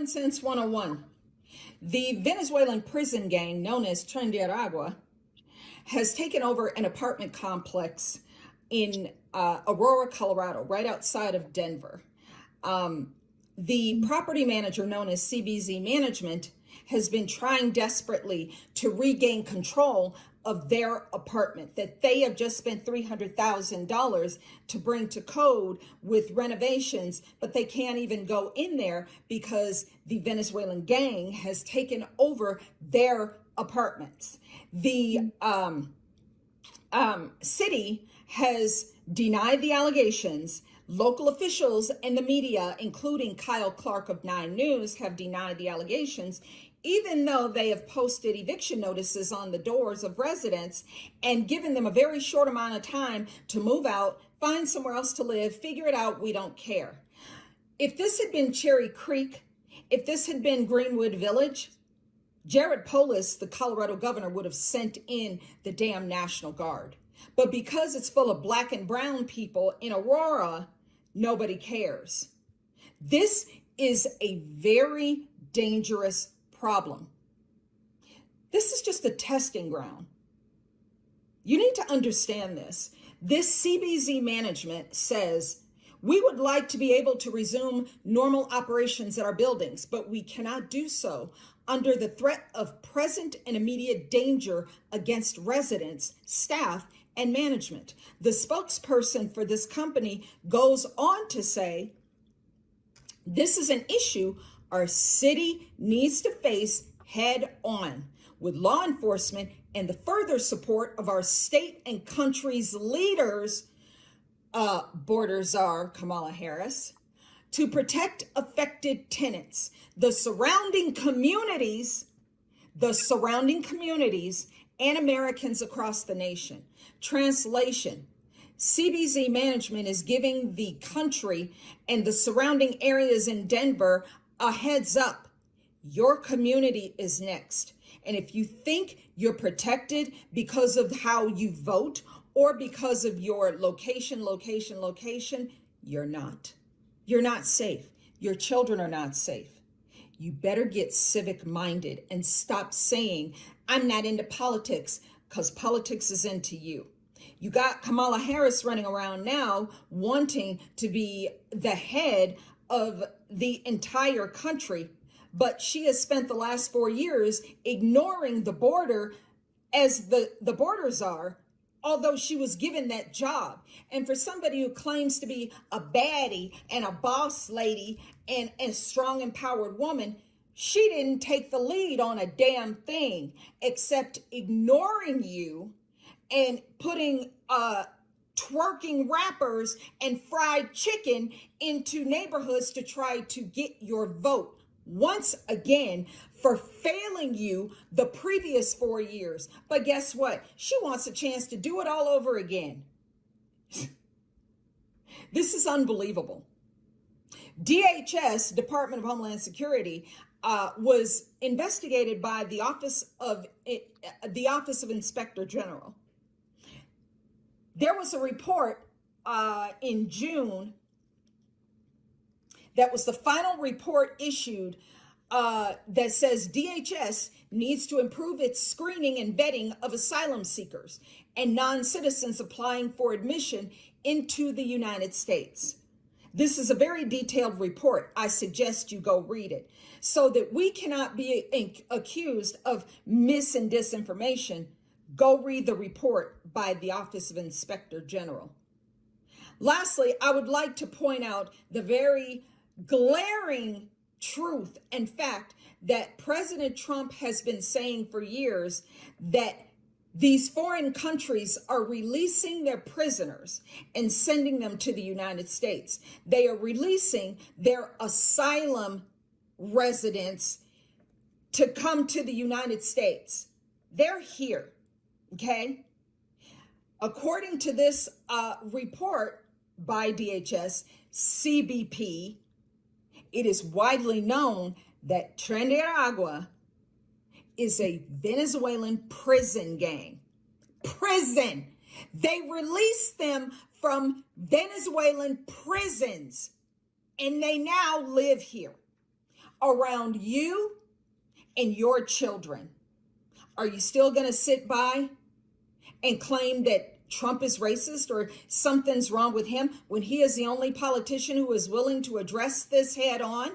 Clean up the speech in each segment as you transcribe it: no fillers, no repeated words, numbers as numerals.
Common Sense 101. The Venezuelan prison gang known as Tren de Aragua has taken over an apartment complex in Aurora, Colorado, right outside of Denver. The property manager known as CBZ Management has been trying desperately to regain control of their apartment that they have just spent $300,000 to bring to code with renovations, but they can't even go in there because the Venezuelan gang has taken over their apartments. The city has denied the allegations. Local officials and the media, including Kyle Clark of 9 News, have denied the allegations, even though they have posted eviction notices on the doors of residents and given them a very short amount of time to move out, find somewhere else to live, figure it out, we don't care. If this had been Cherry Creek, if this had been Greenwood Village, Jared Polis, the Colorado governor, would have sent in the damn National Guard. But because it's full of black and brown people in Aurora, nobody cares. This is a very dangerous problem. This is just a testing ground. You need to understand this. This CBZ management says, we would like to be able to resume normal operations at our buildings, but we cannot do so under the threat of present and immediate danger against residents, staff, and management. The spokesperson for this company goes on to say, this is an issue our city needs to face head on with law enforcement and the further support of our state and country's leaders, border czar Camala Harris, to protect affected tenants, the surrounding communities, and Americans across the nation. Translation: CBZ management is giving the country and the surrounding areas in Denver a heads up. Your community is next. And if you think you're protected because of how you vote or because of your location, you're not. You're not safe. Your children are not safe. You better get civic minded and stop saying, I'm not into politics, because politics is into you. You got Kamala Harris running around now wanting to be the head of the entire country, but she has spent the last 4 years ignoring the border as the border czar, although she was given that job. And for somebody who claims to be a baddie and a boss lady and a strong, empowered woman, she didn't take the lead on a damn thing except ignoring you and putting twerking rappers and fried chicken into neighborhoods to try to get your vote. Once again, for failing you the previous 4 years. But guess what? She wants a chance to do it all over again. This is unbelievable. DHS, Department of Homeland Security, was investigated by the Office of Inspector General. There was a report in June that was the final report issued that says DHS needs to improve its screening and vetting of asylum seekers and non-citizens applying for admission into the United States. This is a very detailed report. I suggest you go read it so that we cannot be accused of mis and disinformation. Go read the report by the Office of Inspector General. Lastly, I would like to point out the very glaring truth and fact that President Trump has been saying for years, that these foreign countries are releasing their prisoners and sending them to the United States. They are releasing their asylum residents to come to the United States. They're here, okay? According to this report by DHS, CBP, it is widely known that Tren de Aragua is a Venezuelan prison gang. Prison. They released them from Venezuelan prisons and they now live here. around you and your children. Are you still going to sit by and claim that Trump is racist or something's wrong with him when he is the only politician who is willing to address this head on?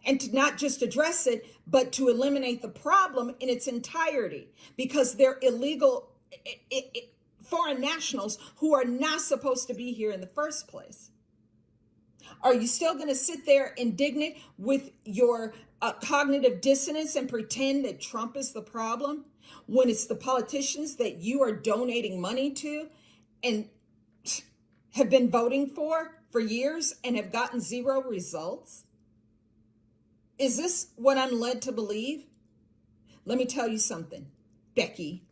And to not just address it, but to eliminate the problem in its entirety, because they're illegal foreign nationals who are not supposed to be here in the first place. Are you still going to sit there indignant with your cognitive dissonance and pretend that Trump is the problem when it's the politicians that you are donating money to and have been voting for years and have gotten zero results? Is this what I'm led to believe? Let me tell you something, Becky.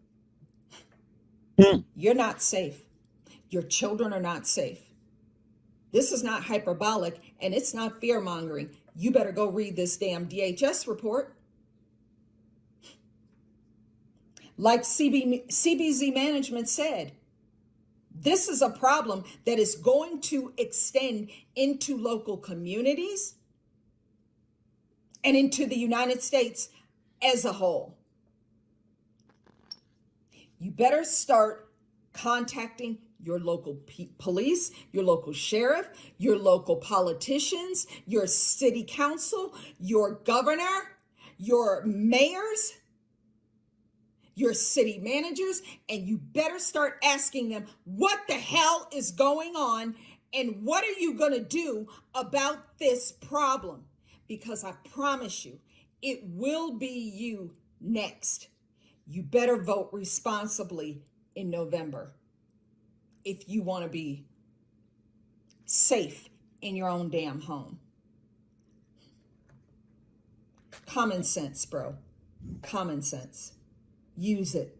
You're not safe. Your children are not safe. This is not hyperbolic and it's not fear mongering. You better go read this damn DHS report. Like CBZ management said, this is a problem that is going to extend into local communities and into the United States as a whole. You better start contacting your local police, your local sheriff, your local politicians, your city council, your governor, your mayors, your city managers, and you better start asking them what the hell is going on and what are you going to do about this problem? Because I promise you, it will be you next. You better vote responsibly in November if you want to be safe in your own damn home. Common sense, bro. Common sense. Use it.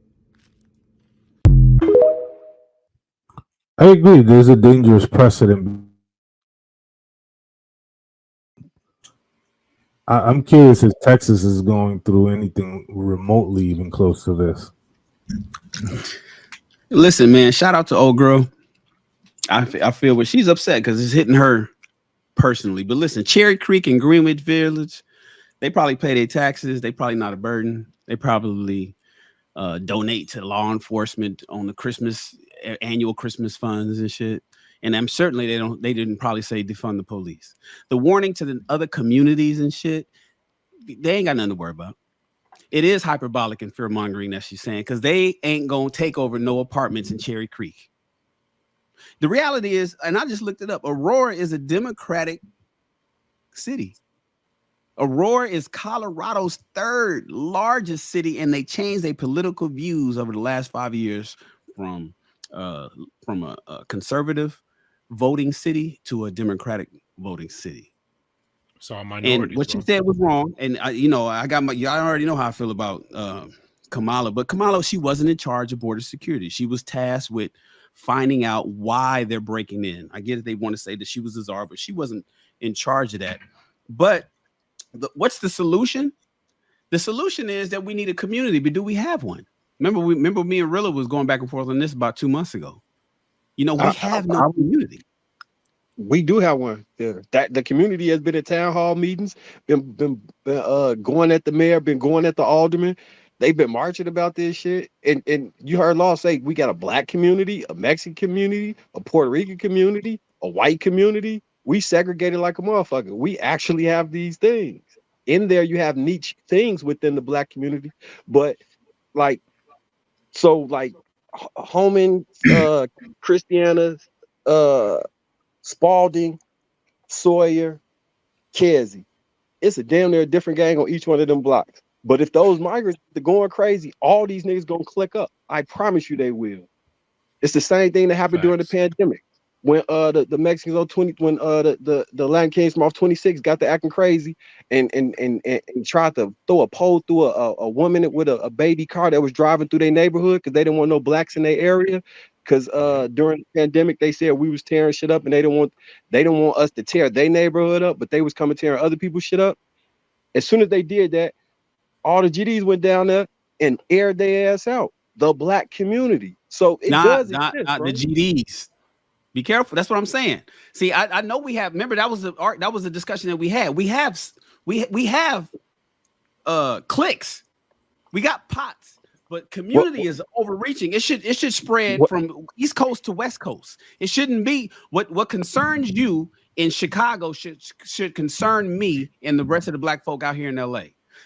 I agree. There's a dangerous precedent. I'm curious if Texas is going through anything remotely even close to this. Listen, man, shout out to old girl. I feel what she's upset because it's hitting her personally. But listen, Cherry Creek and Greenwich Village, they probably pay their taxes. They probably not a burden. They probably donate to law enforcement on the annual Christmas funds and shit. And I'm certainly they didn't probably say defund the police. The warning to the other communities and shit, they ain't got nothing to worry about. It is hyperbolic and fear mongering that she's saying, because they ain't gonna take over no apartments in Cherry Creek. The reality is, and I just looked it up, Aurora is a Democratic city. Aurora is Colorado's third largest city, and they changed their political views over the last 5 years from a conservative voting city to a Democratic voting city. So a minority. And what you said was wrong. And y'all already know how I feel about Kamala, but Kamala, she wasn't in charge of border security. She was tasked with finding out why they're breaking in. I get it. They want to say that she was the czar, but she wasn't in charge of that. But what's the solution? The solution is that we need a community, but do we have one? Remember me and Rilla was going back and forth on this about 2 months ago. We have no community. We do have one. Yeah. That the community has been at town hall meetings, been going at the mayor, been going at the alderman. They've been marching about this shit. And you heard Law say we got a black community, a Mexican community, a Puerto Rican community, a white community. We segregated like a motherfucker. We actually have these things. In there, you have niche things within the black community, but Homan, Christiana, Spalding, Sawyer, Kersey. It's a damn near different gang on each one of them blocks. But if those migrants are going crazy, all these niggas gonna click up. I promise you they will. It's the same thing that happened during the pandemic. When the Mexicans on 20, when the Latin Kings from off 26 got to acting crazy and tried to throw a pole through a woman with a baby car that was driving through their neighborhood because they didn't want no blacks in their area. Because during the pandemic they said we was tearing shit up and they don't want us to tear their neighborhood up, but they was coming tearing other people's shit up. As soon as they did that, all the GDs went down there and aired their ass out. The black community. So it does exist, not the GDs. Be careful. That's what I'm saying. See, I know we have. Remember, that was the discussion that we had. We have We have cliques. We got pots, but community is overreaching. It should spread from East Coast to West Coast. It shouldn't be what concerns you in Chicago should concern me and the rest of the black folk out here in LA,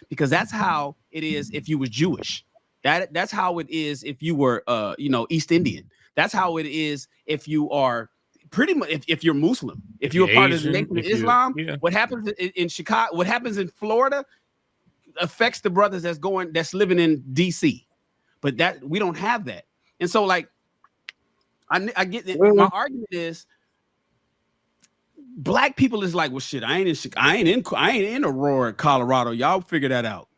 because that's how it is if you was Jewish. That's how it is if you were East Indian. That's how it is if you are pretty much if you're Muslim, if you're part of the Nation of Islam. What happens in Chicago, what happens in Florida affects the brothers that's living in DC, but that we don't have that. And so like I get it. My argument is black people is like, well, shit, I ain't in Aurora, Colorado. Y'all figure that out.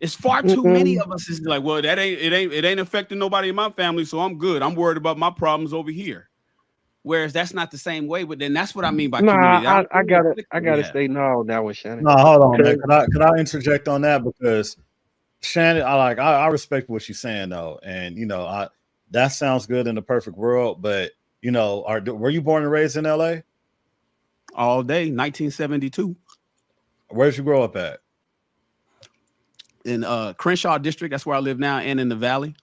It's far too many of us is like, well, it ain't affecting nobody in my family, so I'm good. I'm worried about my problems over here. Whereas that's not the same way, but then that's what I mean by community. I gotta stay no now with Shannon. No, hold on, man. Could I interject on that? Because Shannon, I respect what you're saying though, and that sounds good in the perfect world, but were you born and raised in LA? All day, 1972. Where did you grow up at? In Crenshaw district, that's where I live now, and in the Valley.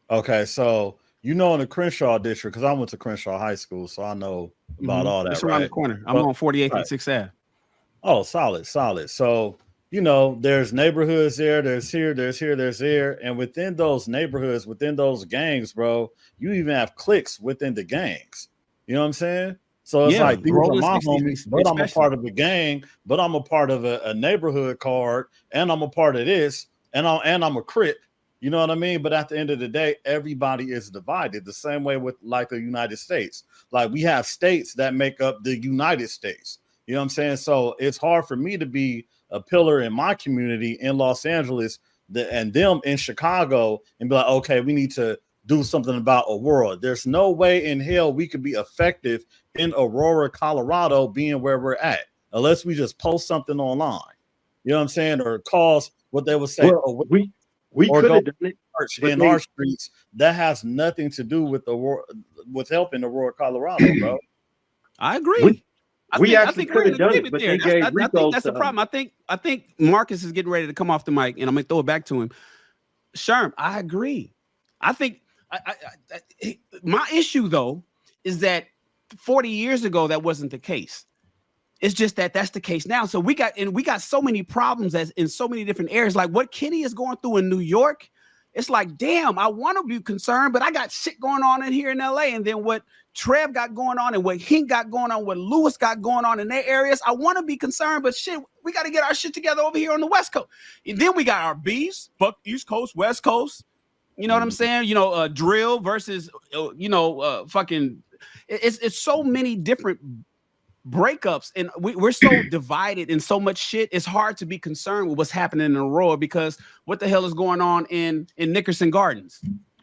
Okay, so in the Crenshaw district, because I went to Crenshaw High School, so I know about all that. It's around the corner. I'm on 48th and 6th Ave. Oh, solid. So there's neighborhoods there. There's here, there's there, and within those neighborhoods, within those gangs, bro, you even have cliques within the gangs. You know what I'm saying? So it's like these are my homies, but I'm a part of the gang, but I'm a part of a neighborhood card, and I'm a part of this, and I'm a Crip. You know what I mean? But at the end of the day, everybody is divided the same way with like the United States. Like we have states that make up the United States. You know what I'm saying? So it's hard for me to be a pillar in my community in Los Angeles and them in Chicago and be like, okay, we need to do something about Aurora. There's no way in hell we could be effective in Aurora, Colorado, being where we're at, unless we just post something online. You know what I'm saying? Or cause what they would say. Well, we could have done it in our streets. That has nothing to do with helping Aurora, Colorado, bro. I agree. I think could have done it, but they gave Rico. That's the problem. I think Marcus is getting ready to come off the mic, and I'm gonna throw it back to him. Sherm, I agree. I think my issue though is that 40 years ago that wasn't the case. It's just that's the case now. So we got so many problems as in so many different areas. Like what Kenny is going through in New York, it's like, damn, I want to be concerned, but I got shit going on in here in LA. And then what Trev got going on and what Hink got going on, what Lewis got going on in their areas, I want to be concerned, but shit, we got to get our shit together over here on the West Coast. And then we got our beefs, fuck East Coast, West Coast. You know what I'm saying? Drill versus, fucking, it's so many different breakups, and we're so divided in so much shit. It's hard to be concerned with what's happening in Aurora because what the hell is going on in Nickerson Gardens?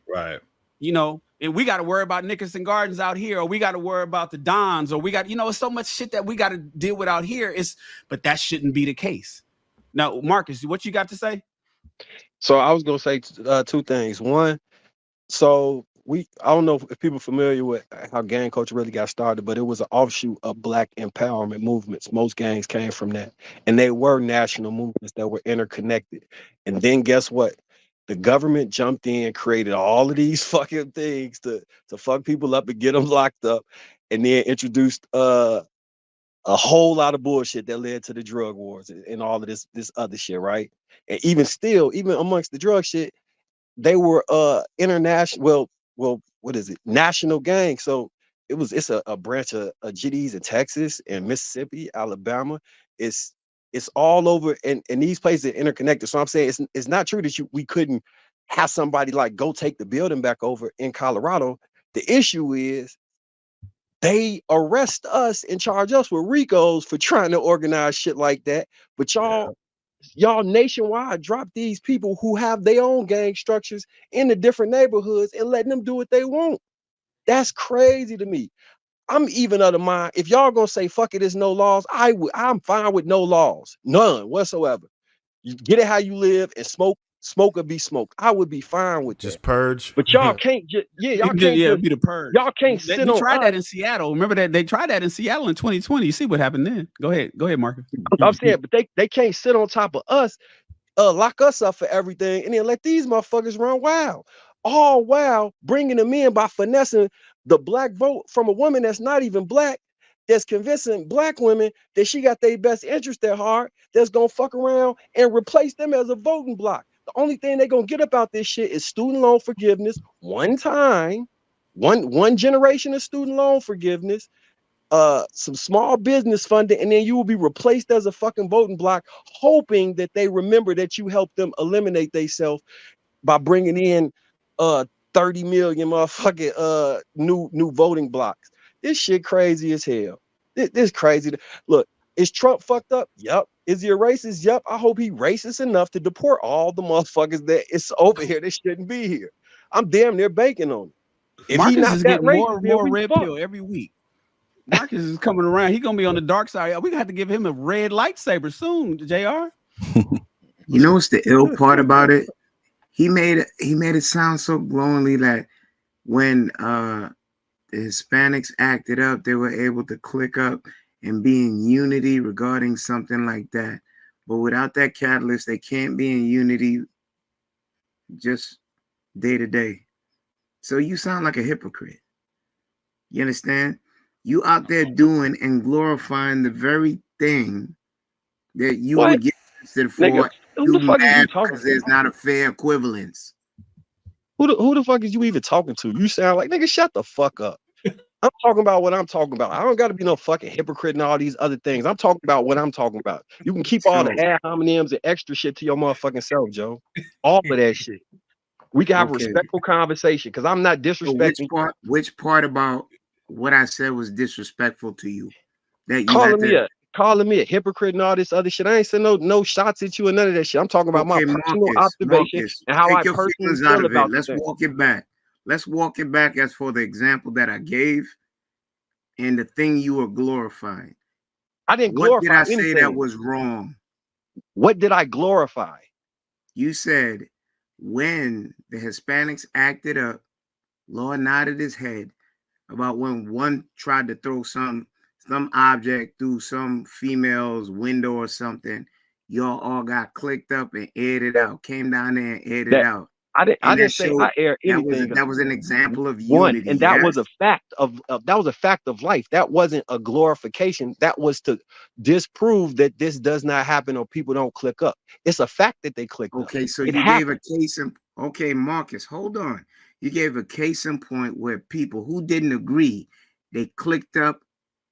Right. And we got to worry about Nickerson Gardens out here, or we got to worry about the Dons, or we got, it's so much shit that we got to deal with out here. But that shouldn't be the case. Now, Marcus, what you got to say? So I was gonna say two things. One, so I don't know if people are familiar with how gang culture really got started, but it was an offshoot of Black empowerment movements. Most gangs came from that, and they were national movements that were interconnected. And then guess what? The government jumped in, created all of these fucking things to fuck people up and get them locked up, and then introduced a whole lot of bullshit that led to the drug wars and all of this other shit, right? And even amongst the drug shit, they were international. Well, what is it? National gang. So it's a branch of GDs in Texas and Mississippi, Alabama. It's all over, and these places are interconnected. So I'm saying it's not true that we couldn't have somebody like go take the building back over in Colorado. The issue is they arrest us and charge us with RICOs for trying to organize shit like that. But y'all nationwide drop these people who have their own gang structures in the different neighborhoods and letting them do what they want. That's crazy to me. I'm even of the mind, if y'all gonna say fuck it, there's no laws, I'm fine with no laws, none whatsoever. You get it how you live and smoke smoke or be smoked. I would be fine with Just that. purge. But y'all can't just y'all can't just, be the purge. y'all can't They sit on tried us. that in Seattle. Remember that they tried that in Seattle in 2020. You see what happened then. Go ahead, Marcus. I'm saying, but they can't sit on top of us, lock us up for everything, and then let these motherfuckers run wild. All while bringing them in by finessing the black vote from a woman that's not even black, that's convincing black women that she got their best interest at heart, that's gonna fuck around and replace them as a voting block. The only thing they're gonna get about this shit is student loan forgiveness one time, one generation of student loan forgiveness, some small business funding, and then you will be replaced as a fucking voting block, hoping that they remember that you helped them eliminate themselves by bringing in 30 million motherfucking new voting blocks. This shit crazy as hell. This crazy. Look, is Trump fucked up? Yep. Is he a racist? Yep. I hope he racist enough to deport all the motherfuckers that is over here that shouldn't be here. I'm damn near banking on it. If Marcus he not is that getting racist, more and then more we red fucked. pill every week. Marcus is coming around. He's gonna be on the dark side. We got to give him a red lightsaber soon, JR. You know what's the ill part about it? He made it sound so glowingly that when the Hispanics acted up, they were able to click up and be in unity regarding something like that. But without that catalyst, they can't be in unity just day to day. So you sound like a hypocrite. You understand? You out there doing and glorifying the very thing that you would get arrested for. Nigga, who the fuck is you talking because to? there's not a fair equivalence. Who the fuck is you even talking to? You sound like, nigga, shut the fuck up. I'm talking about what I'm talking about. I don't got to be no fucking hypocrite and all these other things. I'm talking about what I'm talking about. You can keep all the ad hominems and extra shit to your motherfucking self, Joe. All of that shit. We can have a respectful conversation because I'm not disrespecting. So which part about what I said was disrespectful to you? That you calling me a hypocrite and all this other shit. I ain't saying no shots at you and none of that shit. I'm talking about my personal observation and how I personally feel about it. Let's walk it back. Let's walk it back as for the example that I gave and the thing you were glorifying. I didn't glorify anything. What did I say that was wrong? What did I glorify? You said when the Hispanics acted up, Lord nodded his head about when one tried to throw some object through some female's window or something, y'all all got clicked up and aired it out, came down there and aired it out. I didn't say I aired anything. That was an example of unity. And that was a fact of life. That wasn't a glorification. That was to disprove that this does not happen or people don't click up. It's a fact that they clicked up. Okay, so you gave a case in. Okay, Marcus, hold on. You gave a case in point where people who didn't agree, they clicked up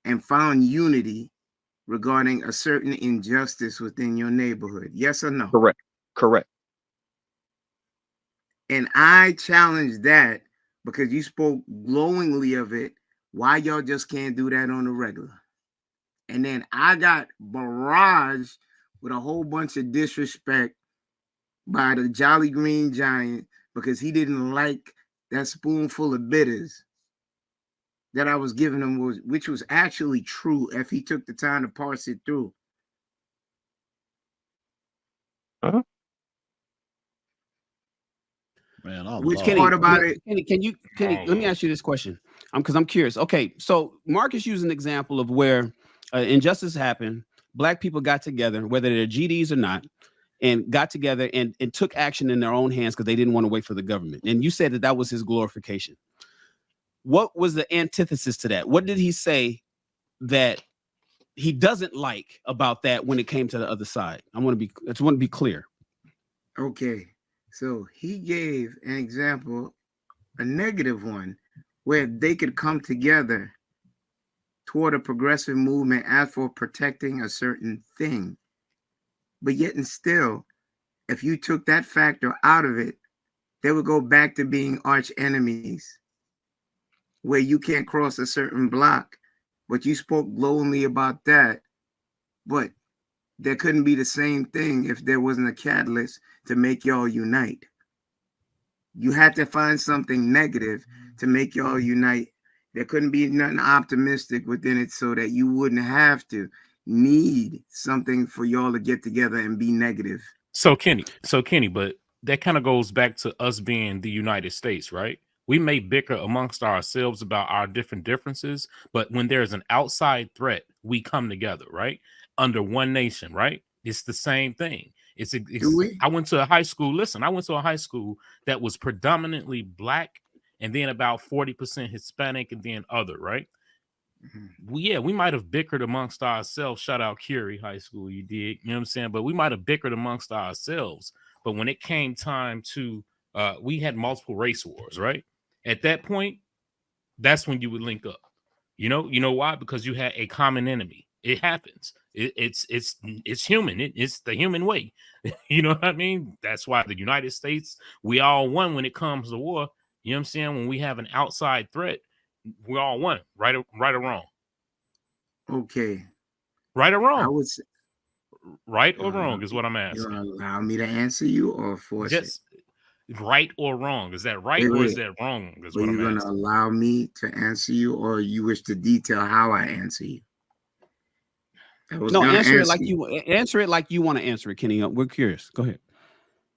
and found unity regarding a certain injustice within your neighborhood. Yes or no? Correct. And I challenged that because you spoke glowingly of it. Why y'all just can't do that on the regular? And then I got barraged with a whole bunch of disrespect by the Jolly Green Giant because he didn't like that spoonful of bitters that I was giving him, which was actually true if he took the time to parse it through. Uh-huh. Man, which part about it? Kenny, let me ask you this question. Because I'm curious. Okay, so Marcus used an example of where injustice happened. Black people got together, whether they're GDs or not, and got together and took action in their own hands because they didn't want to wait for the government. And you said that was his glorification. What was the antithesis to that? What did he say that he doesn't like about that when it came to the other side? I just want to be clear. Okay, so he gave an example, a negative one, where they could come together toward a progressive movement as for protecting a certain thing. But yet and still, if you took that factor out of it, they would go back to being arch enemies, where you can't cross a certain block. But you spoke glowingly about that. But there couldn't be the same thing if there wasn't a catalyst to make y'all unite. You had to find something negative to make y'all unite. There couldn't be nothing optimistic within it so that you wouldn't have to need something for y'all to get together and be negative. So Kenny, but that kind of goes back to us being the United States, right? We may bicker amongst ourselves about our different differences, but when there's an outside threat, we come together, right? Under one nation, right? It's the same thing. Do we? I went to a high school. Listen, I went to a high school that was predominantly black and then about 40% Hispanic and then other, right? We might have bickered amongst ourselves. Shout out Curie High School, you dig? You know what I'm saying? But we might have bickered amongst ourselves. But when it came time to, we had multiple race wars, right? At that point, that's when you would link up. You know why? Because you had a common enemy. It happens. It's human. It's the human way. You know what I mean? That's why the United States, we all won when it comes to war. You know what I'm saying? When we have an outside threat, we all won, right or wrong. Okay. Right or I wrong. would say, Right or wrong is what I'm you asking. gonna allow me to answer you or force it? Just right or wrong. Is that right Wait, or is wait. that wrong? Is Are what you I'm gonna asking. allow me to answer you, or you wish to detail how I answer you? I was No, gonna answer it answer like you. you want to answer it, Kenny. We're curious. Go ahead.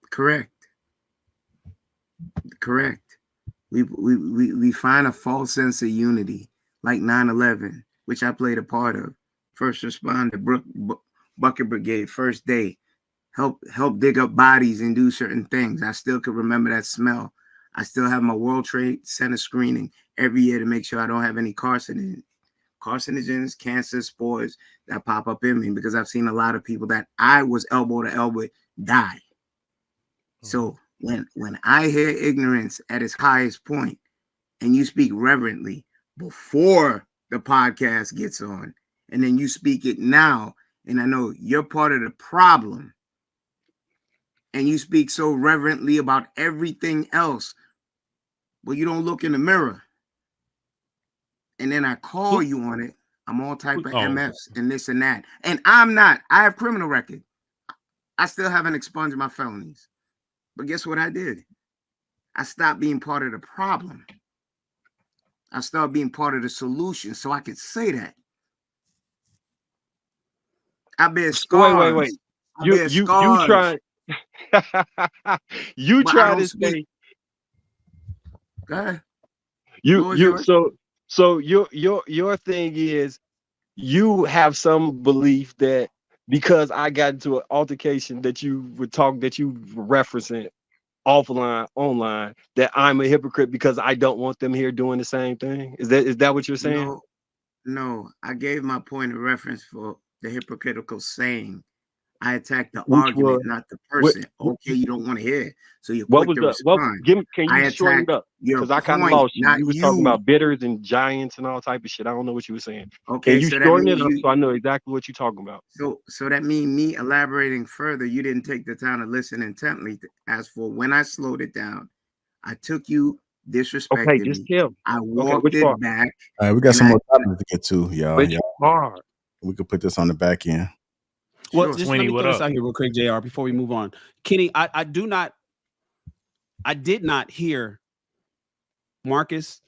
Correct. We find a false sense of unity, like 9/11, which I played a part of. First responder, Bucket Brigade, first day, help dig up bodies and do certain things. I still could remember that smell. I still have my World Trade Center screening every year to make sure I don't have any carcinogens, cancer, spores that pop up in me, because I've seen a lot of people that I was elbow to elbow with die. So when I hear ignorance at its highest point, and you speak reverently before the podcast gets on, and then you speak it now, and I know you're part of the problem, and you speak so reverently about everything else, but you don't look in the mirror, and then I call you on it, I'm all type of MFs and this and that, and I have criminal record. I still haven't expunged my felonies. But guess what I did? I stopped being part of the problem. I started being part of the solution, so I could say that. I bear scars. Wait. I bear scars. You But I try don't to speak. say Go ahead. you so your thing is you have some belief that because I got into an altercation that you were referencing offline, online, that I'm a hypocrite because I don't want them here doing the same thing. Is that what you're saying? No. I gave my point of reference for the hypocritical saying. I attacked the Which argument, was not the person. Okay, you don't want to hear it, so you're what quick was to the what? respond. Can I you shorten attacked it up? your Because I kind of point, lost you. not You was talking you. about bitters and giants and all type of shit. I don't know what you were saying. Okay, Can you so that shorten it means up you. so I know exactly what you're talking about? So that means me elaborating further. You didn't take the time to listen intently. As for when I slowed it down, I took you disrespected Okay, just me. tell me. I Okay, walked which it part? back. All right, we got And some I more topics to get to, y'all. Which part? We could put this on the back end. Well, sure. just let Sweeney, me what throw this up? out here real quick, JR, before we move on. Kenny, I did not hear Marcus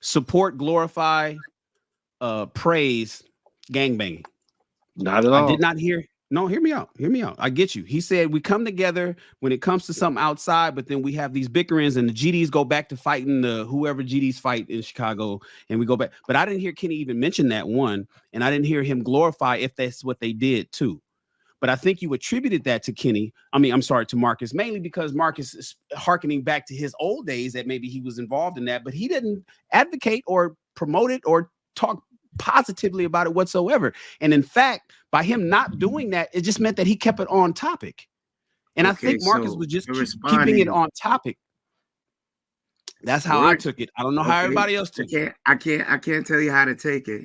support, glorify, praise gangbanging. Not at all. I did not hear. No, hear me out. Hear me out. I get you. He said we come together when it comes to something outside, but then we have these bickerings and the GDs go back to fighting the whoever GDs fight in Chicago, and we go back. But I didn't hear Kenny even mention that one, and I didn't hear him glorify if that's what they did too. But I think you attributed that to Kenny. I'm sorry, to Marcus, mainly because Marcus is hearkening back to his old days that maybe he was involved in that, but he didn't advocate or promote it or talk positively about it whatsoever. And in fact, by him not doing that, it just meant that he kept it on topic. And I think Marcus was just keeping it on topic. That's how I took it. I don't know how everybody else took it. I can't tell you how to take it.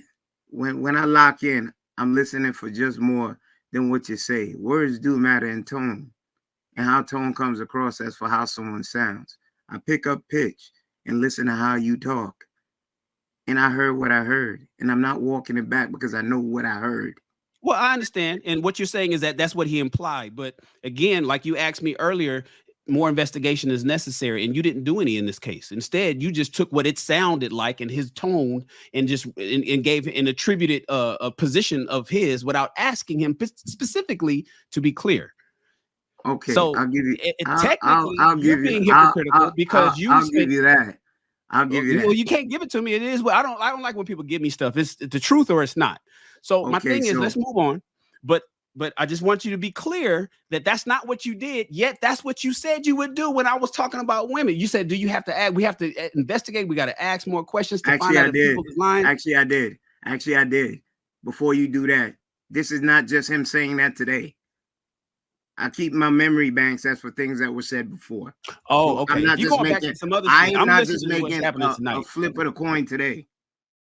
When I lock in, I'm listening for just more than what you say. Words do matter in tone, and how tone comes across as for how someone sounds. I pick up pitch and listen to how you talk. And I heard what I heard, and I'm not walking it back because I know what I heard. Well, I understand. And what you're saying is that that's what he implied. But again, like you asked me earlier, more investigation is necessary, and you didn't do any in this case. Instead, you just took what it sounded like in his tone and just and gave and attributed a position of his without asking him specifically to be clear. Okay, So I'll give you. Technically, I'll you're give you. being hypocritical because I'll give you that. I'll give you that. Well, you can't give it to me. It is. Well, I don't like when people give me stuff. It's the truth or it's not. So my thing is, let's move on. But I just want you to be clear that that's not what you did. Yet that's what you said you would do when I was talking about women. You said, "Do you have to add? We have to investigate. We got to ask more questions to find out if people is lying." Actually, I did. Actually, I did. Before you do that, this is not just him saying that today. I keep my memory banks. That's for things that were said before. Oh, okay. I'm not just making some other I am I'm not listening just to what's making happening a tonight. flip of the coin today.